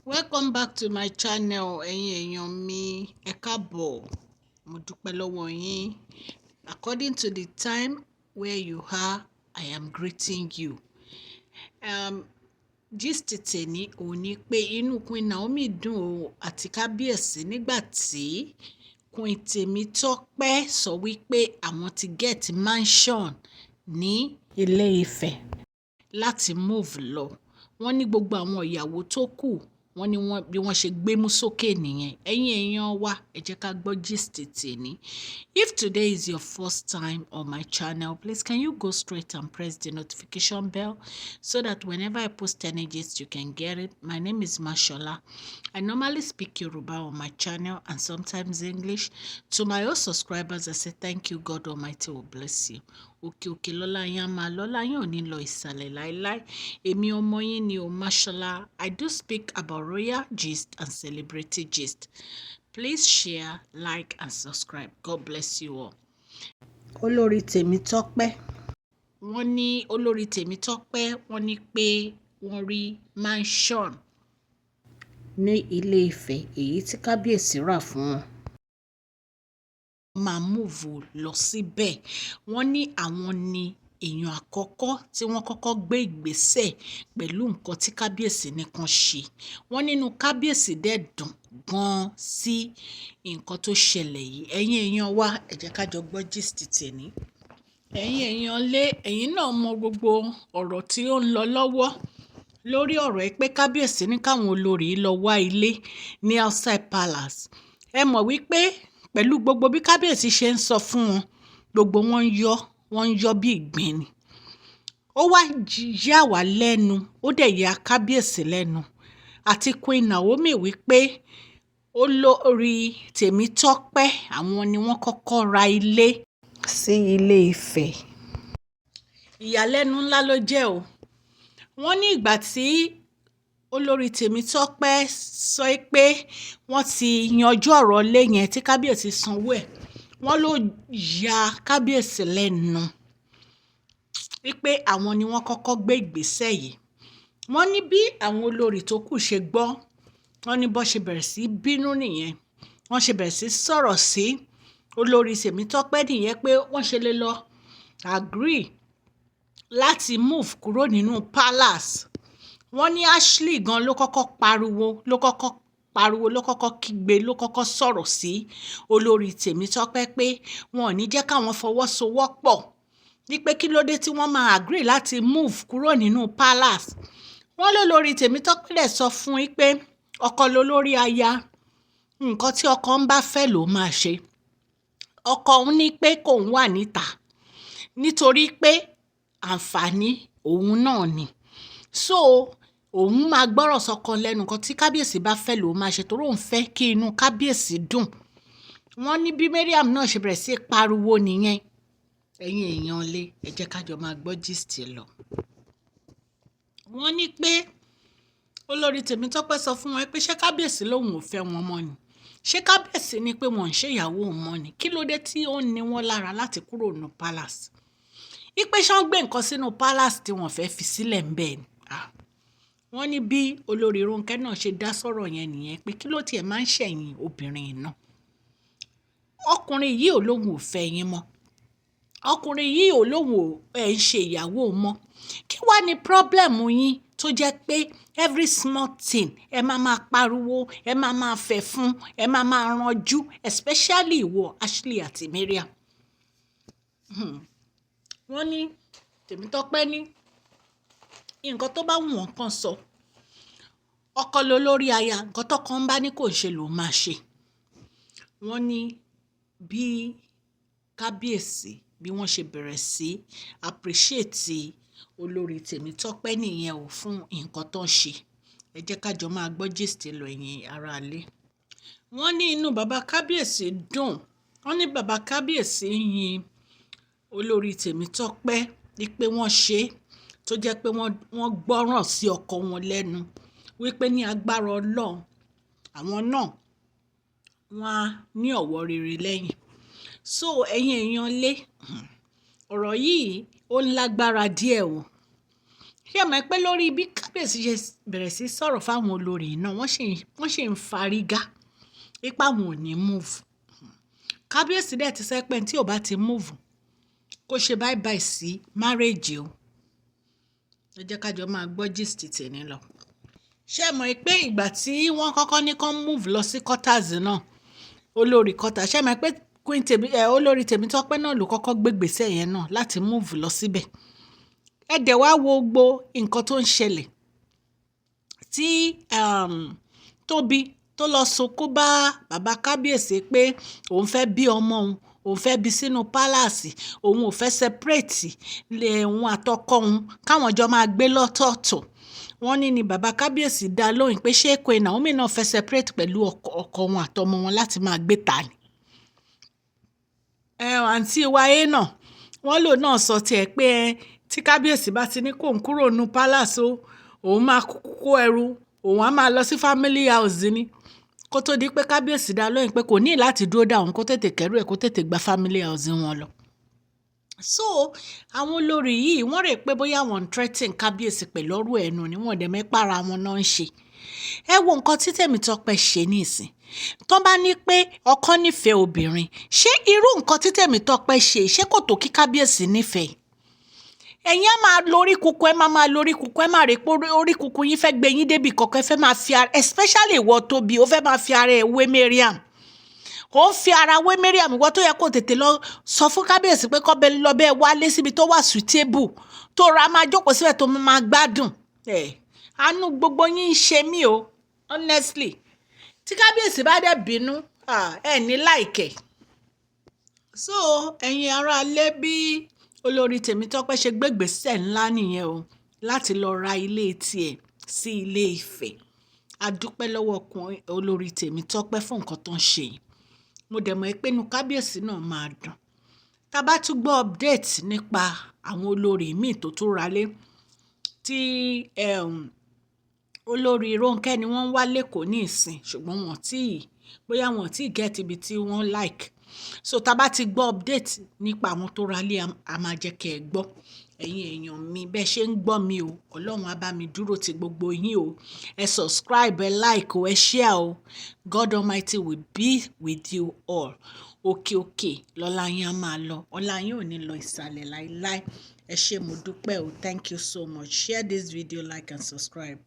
Welcome back to my channel, ẹ̀yin èèyàn mi, ẹ káàbọ̀, mo dúpẹ́ lọ́wọ́ yín. According to the time where you are, I am greeting you. Gist tèmi òun ni pé inú Queen Naomi dùn o àti kábíyèsí nígbà tí Queen Temitope sọ wípé àwọn ti get mansion ní Ilé Ifẹ̀ láti move lọ. Wọ́n ní gbogbo àwọn ìyàwó tó kù wọ́n ní bí wọ́n ṣe gbémú sókè nìyẹn. Ẹ̀yin èèyàn wa, ẹ jẹ́ ká gbọ́ gist tèmi. If today is your first time on my channel, please can you go straight and press the notification bell so that whenever I post any gist you can get it. My name is Mashola. I normally speak Yoruba on my channel and sometimes English. To my old subscribers, I say thank you. God Almighty will bless you. Òkè òkè lọ́lá yín á máa lọ́lá yín ò ní lọ ìsàlẹ̀ láéláé. Èmi ọmọ yín ni o, Mashola. I do speak about royal gist and celebrity gist. Please share, like and subscribe. God bless you all. Olori Temitope. Wọ́n ní Olori Temitope wọ́n ní pé wọ́n rí mansion ní Ilé Ifẹ̀ èyí tí kábíyèsí rà fún wọn. Máa múùvù lọ síbẹ̀. Wọ́n ní àwọn ni èèyàn àkọ́kọ́ tí wọ́n kọ́kọ́ gbé ìgbésẹ̀ pẹ̀lú nǹkan tí kábíyèsí nìkan ṣe. Wọ́n nínú kábíyèsí dẹ̀ dùn gan-an sí nǹkan tó ṣẹlẹ̀ yìí. Ẹ̀yin èèyàn wa, ẹ jẹ́ ká jọ gbọ́ gist tèmi. Ẹ̀yin èèyàn lé, ẹ̀yin náà mọ gbogbo ọ̀rọ̀ tí ó ń lọ lọ́wọ́ lórí ọ̀rọ̀ ẹ pé kábíyèsí ní káwọn olórí lọ wá ilé ní outside palace. Ẹ mọ̀ wípé pẹ̀lú gbogbo bí kábíyèsí ṣe ń sọ fún wọn, gbogbo wọ́n ń yọ bí ìgbín ni. Ó wá yà wá lẹ́nu, ó dẹ̀ yà kábíyèsí lẹ́nu àti Queen Naomi wípé Olori Temitope àwọn ni wọ́n kọ́kọ́ ra ilé sí Ilé Ifẹ̀. Ìyàlẹ́nu ńlá ló jẹ́ o. Wọ́n ní ìgbà tí Olori Temitope sọ pé wọ́n ti yanjú ọ̀rọ̀ ilé yẹn tí kábíyèsí sanwó ẹ̀, wọ́n ló ya kábíyèsí lẹ́nu wípé àwọn ni wọ́n kọ́kọ́ gbé ìgbésẹ̀ yìí. Wọ́n ní bí àwọn olórí tó kù ṣe gbọ́, wọ́n ní bó ṣe bẹ̀rẹ̀ sí bínú nìyẹn. Wọ́n ṣe bẹ̀rẹ̀ sí sọ̀rọ̀ sí Olori Temitope nìyẹn pé wọ́n ṣe lè lọ agree láti move kúrò nínú palace. Wọ́n ní Ashley gan ló kọ́kọ́ kígbe, ló kọ́kọ́ sọ̀rọ̀ sí Olori Temitope pé wọn ò ní jẹ́ káwọn fọwọ́sowọ́pọ̀ wípé kí ló dé tí wọ́n máa agree láti move kúrò nínú palace. Wọ́n lólórí Temitope dẹ̀ sọ fún un pé ọkọ lolórí aya, nǹkan tí ọkọ ń bá fẹ́ ló máa ṣe. Ọkọ òun ní pé kóun wà níta nítorí pé àǹfààní òun náà ni. So òun máa gbọ́rọ̀ sọ́kàn lẹ́nu, nǹkan tí kábíyèsí bá fẹ́ ló máa ṣe torí òun fẹ́ kí inú kábíyèsí dùn. Wọ́n ní bí Mariam náà ṣe bẹ̀rẹ̀ sí pariwo nìyẹn. Ẹ̀yin èèyàn lé, ẹ jẹ́ ká jọ máa gbọ́ gist lọ. Wọ́n ní pé Olori Temitope sọ fún wọn pé ṣé kábíyèsí lòun ò fẹ́ wọn mọ́ ni? Ṣé kábíyèsí ni pé wọ́n ń ṣe ìyàwó òun mọ́ ni? Kí ló dé tí ó ń ní wọn lára láti kúrò nínú palace? Ipe ṣé wọ́n gbé nǹkan sínú palace tí wọ́n fẹ́ fi sílẹ̀ ń bẹ́ẹ̀ ni? Wọ́n ní bí olórí Rónkẹ́ náà ṣe dá sọ̀rọ̀ yẹn nìyẹn pé kí ló tiẹ̀ máa ń ṣẹ̀yìn obìnrin náà? Ọkùnrin yìí ò lóun ò fẹ́ yín mọ́. Ọkùnrin yìí ò lóun ò ń ṣe ìyàwó mọ́. Kí wá ní problem yín tó jẹ́ pé every small thing ẹ máa pariwo, ẹ máa fẹ́ fún, ẹ máa ranjú, especially ìwọ Ashley àti Mariam. Wọ́n ní Temitope ní nǹkan tó bá wù wọ́n kàn sọ. Ọkọ lolórí aya, nǹkan tó kàn bá ní kò ṣe ló máa ṣe. Wọ́n ní bí kábíyèsí bí wọ́n ṣe bẹ̀rẹ̀ sí appreciate Olori Temitope nìyẹn ò fún nǹkan tó ń ṣe. Ẹ jẹ́ ká jọ máa gbọ́ gist lọ ẹ̀yin aráalé. Wọ́n ní inú bàbá kábíyèsí dùn. Wọ́n ní bàbá kábíyèsí yin Olori Temitope wípé wọ́n ṣe tó jẹ́ pé wọ́n gbọ́ràn sí ọkọ wọn lẹ́nu wípé ní agbára Ọlọ́run àwọn náà wọ́n á ní ọ̀wọ̀ rere lẹ́yìn. So ẹ̀yin èèyàn lé, ọ̀rọ̀ yìí ó ń lágbára díẹ̀ o. ṣé ẹ mọ̀ pé lórí bí kábíyèsí ṣe bẹ̀rẹ̀ sí sọ̀rọ̀ fáwọn olórí náà wọ́n ṣe ń fárígá ipá wọn ò ní move. Kábíyèsí dẹ̀ ti sẹ́ pé tí ò bá ti move kó ṣe bye bye sí marriage o. ẹ jẹ́ ká jọ máa gbọ́ gist tèmi lọ. ṣé ẹ mọ̀ pé ìgbà tí wọ́n kọ́kọ́ ní kán move lọ sí quarters náà olórí quarters, ṣé ẹ mọ̀ pé olórí Temitope náà ló kọ́kọ́ gbégbèsè yẹn náà láti move lọ síbẹ̀. ẹ dẹ̀ wá wo gbogbo nǹkan tó ń ṣẹlẹ̀ tí Tóbi tó lọ sọkó bá bàbá kábíyèsí pé òun fẹ́ bí ọmọ òun fẹ́ bí sínú pálàsì, òun ò fẹ́ separate òun àtọkọ òun káwọn jọ máa gbé lọ́tọ̀ọ̀tọ̀. wọ́n ní ni bàbá kábíyèsí dá lóhùn pé ṣé Queen Naomi náà fẹ́ separate pẹ̀lú ọkọ wọn àtọmọ wọn láti máa gbé ta ni. àǹtí wáyé náà wọ́n lò náà sọ tiẹ̀ pé tí kábíyèsí bá ti ní kó ń kúrò nínú palace òun máa kó ẹrù òun á máa lọ sí family house ni kó tó di pé kábíyèsí dá lóhùn pé kò ní láti dúró dá òun kó tètè kẹ́rù ẹ̀ kó tètè gba family house wọn lọ. so àwọn olórí yìí wọ́n rè pé bóyá wọ́n ń threaten kábíyèsí pẹ̀lú ọ̀rọ̀ ẹnu ni wọ́n dẹ̀ mẹ́pàrà wọn náà ń ṣe. ẹ wo nǹkan tí Temitope ṣe nísìn tó bá ní pé ọkọ nífẹ̀ẹ́ obìnrin, ṣé irú nǹkan tí Temitope ṣé kò tó kí kábíyèsí nífẹ̀ẹ́? ẹ̀yin á máa lórí kuku ẹ máa lórí kuku ẹ máa rè pé orí kuku yín fẹ́ gbé yín débi kọ̀ọ̀kan ẹ fẹ́ máa fi ara, especially ìwọ Tóbi ó fẹ́ máa fi ara ẹ̀ wé Mariam. ó ń fi ara wé Mariam ìwọ tó yẹ kó tètè lọ sọ fún kábíyèsí pé kọ́bẹ lọ bẹ́ẹ̀ wálé síbi tó wà suitable tó ra máa jókòó síbẹ̀ tó máa gbádùn. àánú gbogbo yín ń ṣe mí o honestly. tí kábíyèsí bá dẹ̀ bínú ẹ ní láìkẹ̀. so ẹ̀yin ará lé bí olórí Temitope ṣe gbégbèsè ńlá nìyẹn o láti lọ ra ilé tiẹ̀ sí Ilé Ifẹ̀. a dúpẹ́ lọ́wọ́ olórí Temitope fún nǹkan tó ń ṣe yìí. mo dẹ̀ mọ̀ pé inú kábíyèsí náà máa dùn. tá a bá tún gbọ́ update nípa àwọn olórí míì tó tún ralé tí olórí Rónkẹ́ ni wọ́n ń wá lẹ́kọ̀ọ́ ní ìsìn ṣùgbọ́n bóyá wọn tí get ibi tí wọ́n like. so tá a bá ti gbọ́ update nípa àwọn tó ralé a máa jẹ́ kẹ́ ẹ gbọ́. ẹ̀yin èèyàn mi bẹ́ẹ̀ ṣe ń gbọ́ mi o ọlọ́run á bá mi dúró ti gbogbo yín o. ẹ subscribe, ẹ like o, ẹ share o. God Almighty will be with you all. òkè lọ́lá yín á máa lọ, ọlá yín ò ní lọ ìsàlẹ̀ láéláé. ẹ ṣé mo dúpẹ́ o, thank you so much. Share this video, like and subscribe.